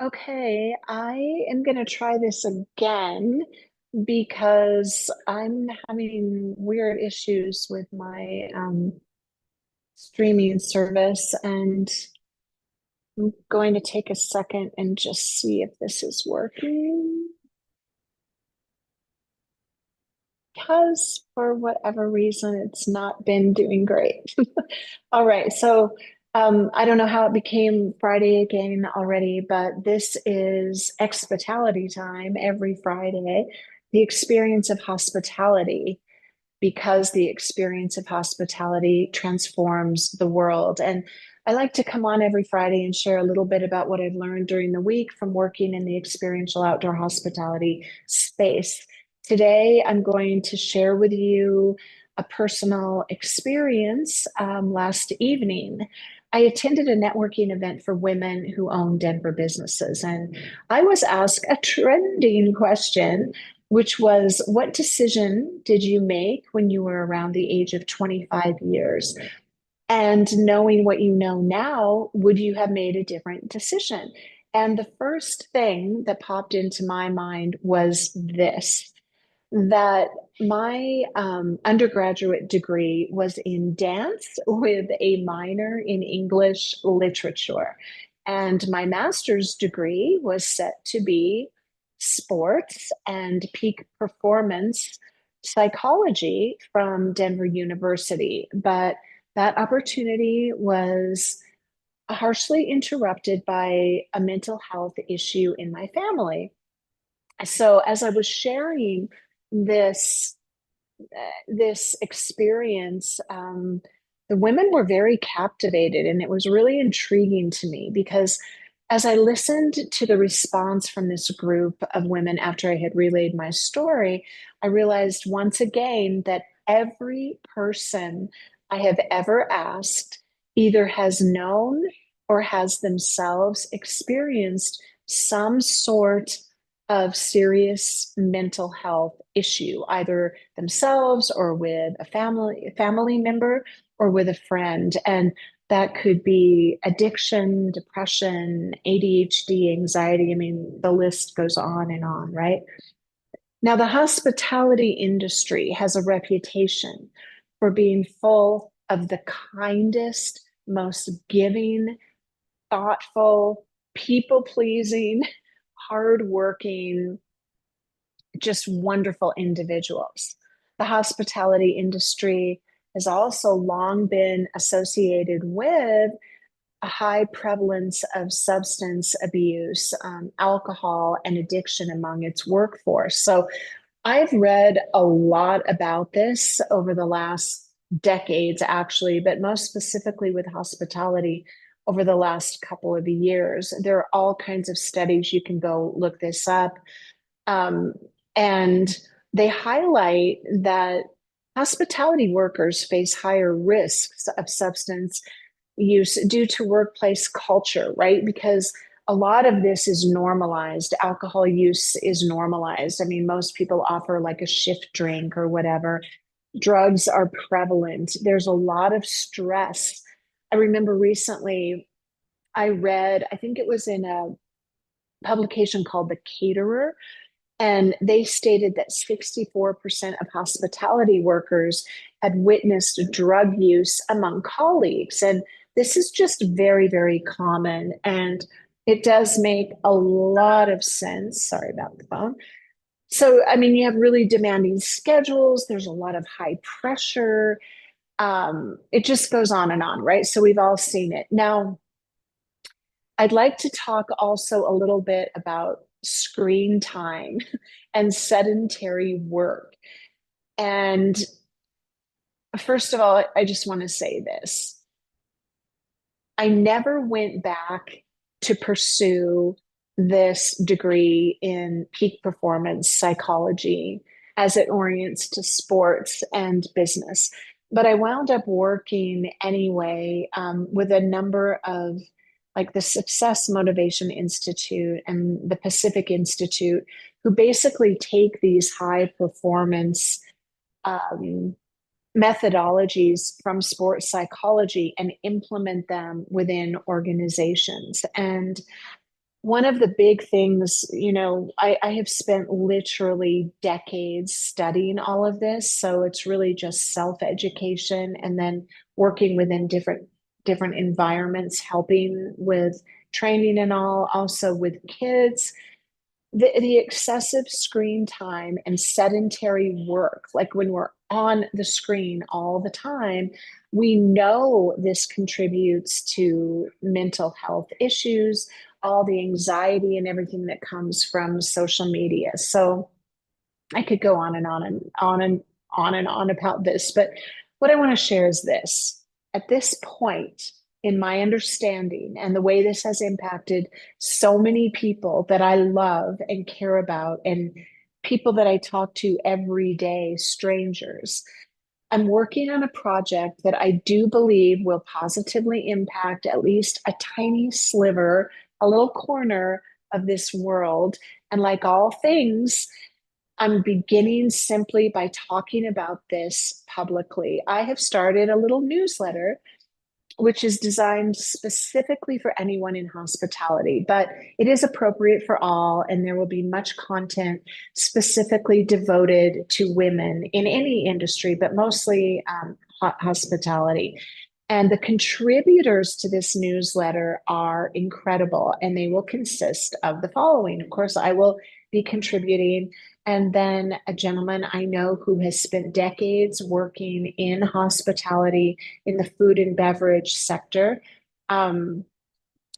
Okay, I am going to try this again because I'm having weird issues with my streaming service, and I'm going to take a second and just see if this is working because for whatever reason it's not been doing great. All right, so I don't know how it became Friday again already, but this is Expitality Time every Friday, the experience of hospitality, because the experience of hospitality transforms the world. And I like to come on every Friday and share a little bit about what I've learned during the week from working in the experiential outdoor hospitality space. Today, I'm going to share with you a personal experience. Last evening, I attended a networking event for women who own Denver businesses, and I was asked a trending question, which was, what decision did you make when you were around the age of 25 years? And knowing what you know now, would you have made a different decision? And the first thing that popped into my mind was this, that my undergraduate degree was in dance with a minor in English literature. And my master's degree was set to be sports and peak performance psychology from Denver University. But that opportunity was harshly interrupted by a mental health issue in my family. So as I was sharing this this experience, the women were very captivated, and it was really intriguing to me because as I listened to the response from this group of women after I had relayed my story, I realized once again that every person I have ever asked either has known or has themselves experienced some sort of serious mental health issue, either themselves or with a family member or with a friend. And that could be addiction, depression, ADHD, anxiety. I mean, the list goes on, right? Now, the hospitality industry has a reputation for being full of the kindest, most giving, thoughtful, people pleasing, hardworking, just wonderful individuals. The hospitality industry has also long been associated with a high prevalence of substance abuse, alcohol, and addiction among its workforce. So I've read a lot about this over the last decades, actually, but most specifically with hospitality over the last couple of years. There are all kinds of studies. You can go look this up. Um, and they highlight that hospitality workers face higher risks of substance use due to workplace culture, right? Because a lot of this is normalized. Alcohol use is normalized. I mean, most people offer like a shift drink or whatever. Drugs are prevalent. There's a lot of stress. I remember recently I read, I think it was in a publication called The Caterer, and they stated that 64% of hospitality workers had witnessed drug use among colleagues. And this is just very, very common. And it does make a lot of sense. Sorry about the phone. So, I mean, you have really demanding schedules, there's a lot of high pressure. It just goes on, right? So, we've all seen it. Now, I'd like to talk also a little bit about screen time and sedentary work. And first of all, I just want to say this. I never went back to pursue this degree in peak performance psychology as it orients to sports and business. But I wound up working anyway with a number of like the Success Motivation Institute and the Pacific Institute, who basically take these high performance um, methodologies from sports psychology and implement them within organizations. And One of the big things, I have spent literally decades studying all of this. So it's really just self-education and then working within different environments, helping with training and all, also with kids. The excessive screen time and sedentary work, like when we're on the screen all the time, we know this contributes to mental health issues, all the anxiety and everything that comes from social media. So I could go on and on and on and on and on about this, but what I want to share is this. At this point, in my understanding and the way this has impacted so many people that I love and care about, and people that I talk to every day, strangers, I'm working on a project that I do believe will positively impact at least a tiny sliver, a little corner of this world. And like all things, I'm beginning simply by talking about this publicly. I have started a little newsletter which is designed specifically for anyone in hospitality, but it is appropriate for all, and there will be much content specifically devoted to women in any industry, but mostly hospitality. And the contributors to this newsletter are incredible, and they will consist of the following. Of course, I will be contributing, and then a gentleman I know who has spent decades working in hospitality in the food and beverage sector. Um,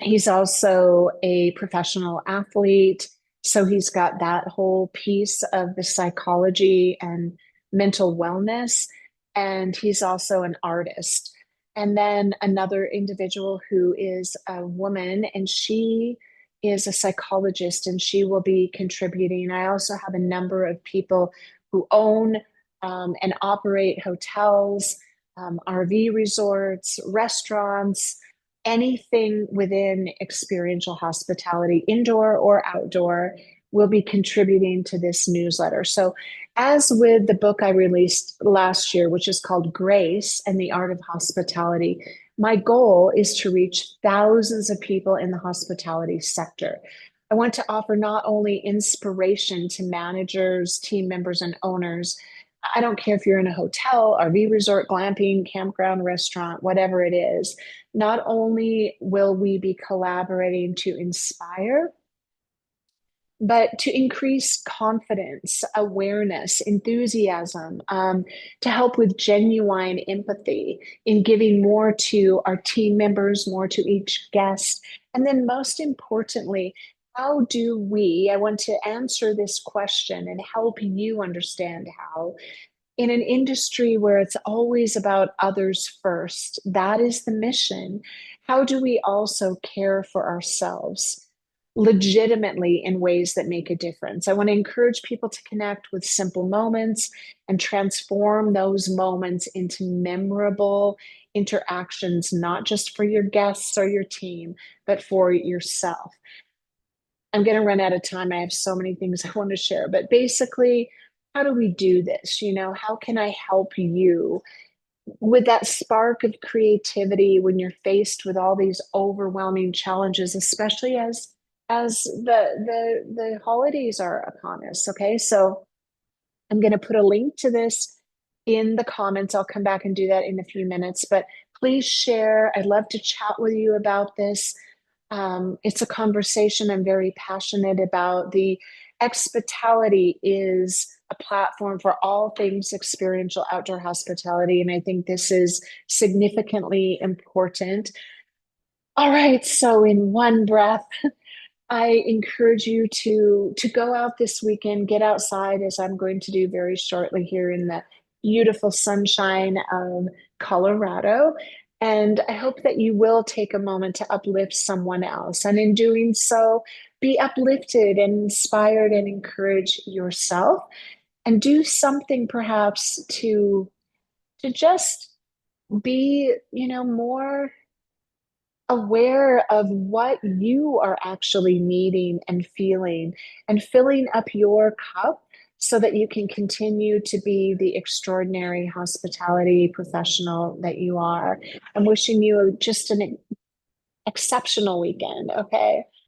He's also a professional athlete. So he's got that whole piece of the psychology and mental wellness. And he's also an artist. And then another individual who is a woman, and she is a psychologist, and she will be contributing. I also have a number of people who own and operate hotels, RV resorts, restaurants, anything within experiential hospitality, indoor or outdoor, will be contributing to this newsletter. So, as with the book I released last year, which is called Grace and the Art of Hospitality, my goal is to reach thousands of people in the hospitality sector. I want to offer not only inspiration to managers, team members, and owners. I don't care if you're in a hotel, RV resort, glamping, campground, restaurant, whatever it is. Not only will we be collaborating to inspire, but to increase confidence, awareness, enthusiasm, to help with genuine empathy in giving more to our team members, more to each guest. And then, most importantly, how do we? I want to answer this question and help you understand how in an industry where it's always about others first, that is the mission. How do we also care for ourselves legitimately in ways that make a difference? I want to encourage people to connect with simple moments and transform those moments into memorable interactions, not just for your guests or your team, but for yourself. I'm going to run out of time. I have so many things I want to share, but basically, how do we do this? How can I help you with that spark of creativity when you're faced with all these overwhelming challenges, especially as the holidays are upon us? Okay, so I'm going to put a link to this in the comments. I'll come back and do that in a few minutes, but please share. I'd love to chat with you about this. It's a conversation I'm very passionate about. The Expitality is a platform for all things experiential outdoor hospitality, and I think this is significantly important. All right, so in one breath, I encourage you to go out this weekend, get outside, as I'm going to do very shortly here in the beautiful sunshine of Colorado. And I hope that you will take a moment to uplift someone else. And in doing so, be uplifted and inspired and encourage yourself, and do something perhaps to just be, more aware of what you are actually needing and feeling, and filling up your cup so that you can continue to be the extraordinary hospitality professional that you are. I'm wishing you just an exceptional weekend. Okay.